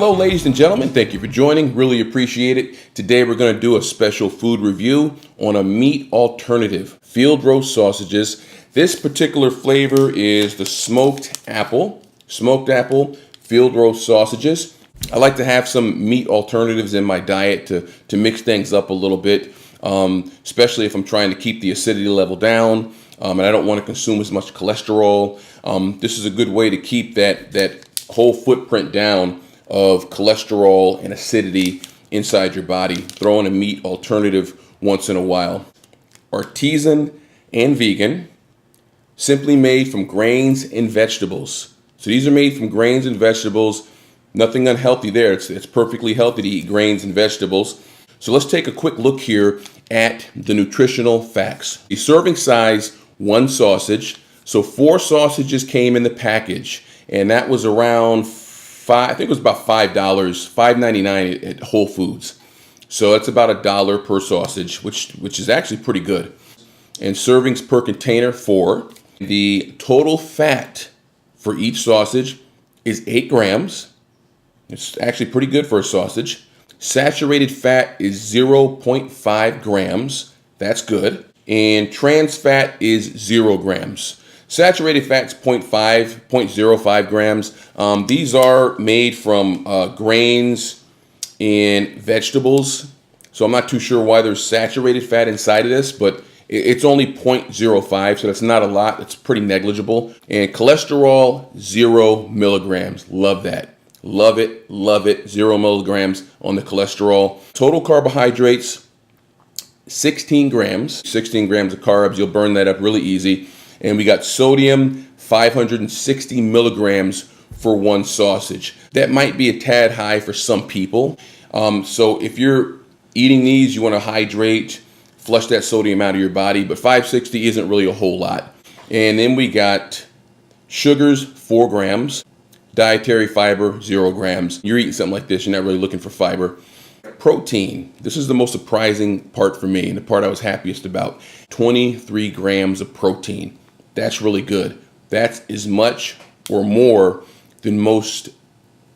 Hello, ladies and gentlemen. Thank you for joining. Really appreciate it. Today we're going to do a special food review on a meat alternative, field roast sausages. This particular flavor is the smoked apple field roast sausages. I like to have some meat alternatives in my diet to mix things up a little bit, especially if I'm trying to keep the acidity level down and I don't want to consume as much cholesterol. This is a good way to keep that whole footprint down of cholesterol and acidity inside your body. Throw in a meat alternative once in a while. Artisan and vegan, simply made from grains and vegetables. So these are made from grains and vegetables. Nothing unhealthy there. It's perfectly healthy to eat grains and vegetables. So let's take a quick look here at the nutritional facts. The serving size, 1 sausage. So 4 sausages came in the package, and that was around I think it was about $5, $5.99 at Whole Foods. So that's about $1 per sausage, which is actually pretty good. And servings per container, 4. The total fat for each sausage is 8 grams. It's actually pretty good for a sausage. Saturated fat is 0.5 grams. That's good. And trans fat is 0 grams. Saturated fat's 0.05 grams. These are made from grains and vegetables. So I'm not too sure why there's saturated fat inside of this, but it's only 0.05, so that's not a lot. It's pretty negligible. And cholesterol, 0 milligrams. Love that. Love it, love it. 0 milligrams on the cholesterol. Total carbohydrates, 16 grams. 16 grams of carbs. You'll burn that up really easy. And we got sodium, 560 milligrams for 1 sausage. That might be a tad high for some people. So if you're eating these, you want to hydrate, flush that sodium out of your body, but 560 isn't really a whole lot. And then we got sugars, 4 grams, dietary fiber, 0 grams. You're eating something like this, you're not really looking for fiber. Protein, this is the most surprising part for me and the part I was happiest about. 23 grams of protein. That's really good. That's as much or more than most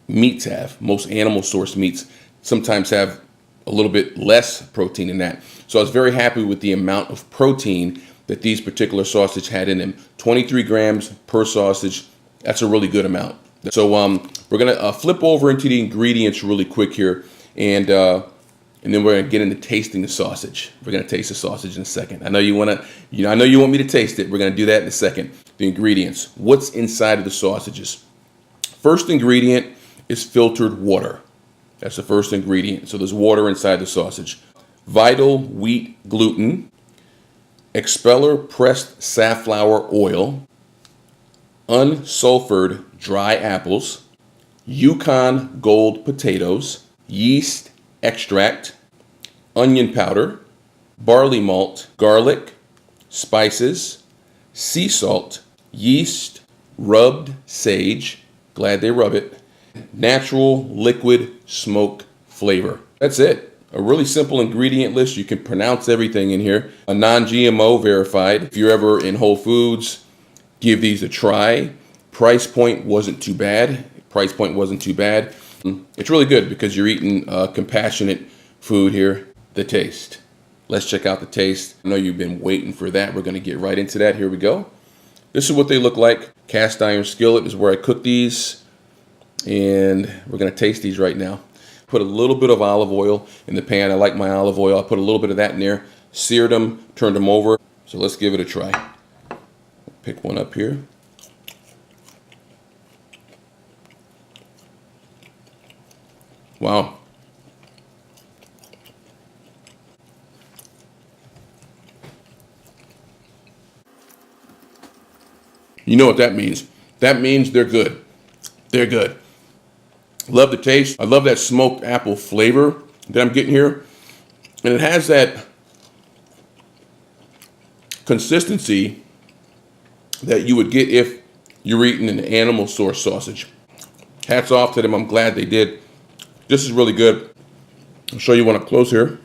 meats have. Most animal source meats sometimes have a little bit less protein than that. So I was very happy with the amount of protein that these particular sausage had in them. 23 grams per sausage. That's a really good amount. So we're gonna flip over into the ingredients really quick here, and then we're gonna get into tasting the sausage. We're gonna taste the sausage in a second. I know you want me to taste it. We're gonna do that in a second. The ingredients. What's inside of the sausages? First ingredient is filtered water. That's the first ingredient. So there's water inside the sausage. Vital wheat gluten, expeller pressed safflower oil, unsulfured dry apples, Yukon Gold potatoes, yeast extract, onion powder, barley malt, garlic, spices, sea salt, yeast, rubbed sage, glad they rub it, natural liquid smoke flavor. That's it. A really simple ingredient list. You can pronounce everything in here. A non-GMO verified. If you're ever in Whole Foods, give these a try. Price point wasn't too bad. It's really good because you're eating compassionate food here. The taste. Let's check out the taste. I know you've been waiting for that. We're going to get right into that. Here we go. This is what they look like. Cast iron skillet is where I cook these. And we're going to taste these right now. Put a little bit of olive oil in the pan. I like my olive oil. I put a little bit of that in there. Seared them, turned them over. So let's give it a try. Pick one up here. Wow. You know what that means. That means they're good. They're good. Love the taste. I love that smoked apple flavor that I'm getting here. And it has that consistency that you would get if you're eating an animal source sausage. Hats off to them. I'm glad they did. This is really good. I'll show you one up close here.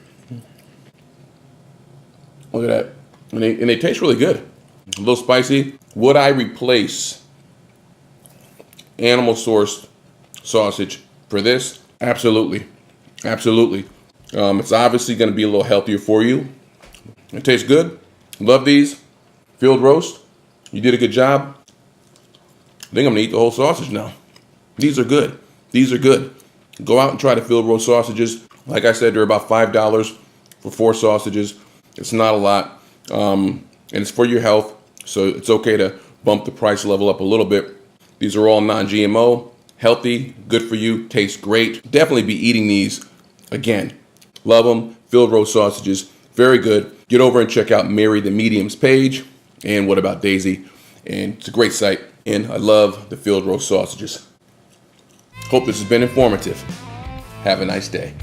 Look at that. And they taste really good. A little spicy. Would I replace animal sourced sausage for this, absolutely. Absolutely. It's obviously going to be a little healthier for you. It tastes good. Love these. Field roast. You did a good job. I think I'm going to eat the whole sausage now. These are good. These are good. Go out and try the field roast sausages. Like I said, they're about $5 for 4 sausages. It's not a lot. And it's for your health. So it's okay to bump the price level up a little bit. These are all non-GMO, healthy, good for you, taste great. Definitely be eating these again. Love them. Field roast sausages, very good. Get over and check out Mary the Medium's page. And What About Daisy? And it's a great site. And I love the field roast sausages. Hope this has been informative. Have a nice day.